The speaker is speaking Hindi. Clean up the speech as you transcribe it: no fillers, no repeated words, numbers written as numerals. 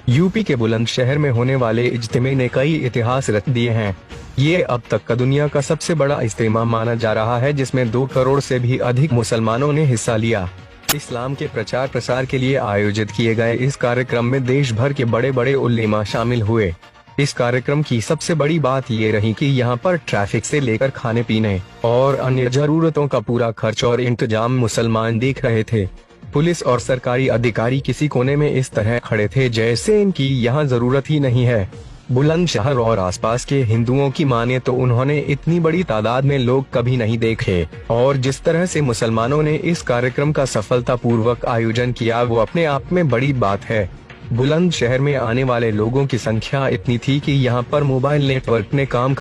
यूपी के बुलंदशहर में होने वाले इज्तिमे ने कई इतिहास रच दिए हैं। ये अब तक का दुनिया का सबसे बड़ा इज्तिमा माना जा रहा है, जिसमें 2 करोड़ से भी अधिक मुसलमानों ने हिस्सा लिया। इस्लाम के प्रचार प्रसार के लिए आयोजित किए गए इस कार्यक्रम में देश भर के बड़े बड़े उलेमा शामिल हुए। इस कार्यक्रम की सबसे बड़ी बात ये रही कि यहाँ पर ट्रैफिक से लेकर खाने पीने और अन्य जरूरतों का पूरा खर्च और इंतजाम मुसलमान देख रहे थे। पुलिस और सरकारी अधिकारी किसी कोने में इस तरह खड़े थे जैसे इनकी यहाँ जरूरत ही नहीं है। बुलंदशहर और आसपास के हिंदुओं की माने तो उन्होंने इतनी बड़ी तादाद में लोग कभी नहीं देखे, और जिस तरह से मुसलमानों ने इस कार्यक्रम का सफलतापूर्वक आयोजन किया वो अपने आप में बड़ी बात है। बुलंदशहर में आने वाले लोगों की संख्या इतनी थी कि यहाँ पर मोबाइल नेटवर्क ने काम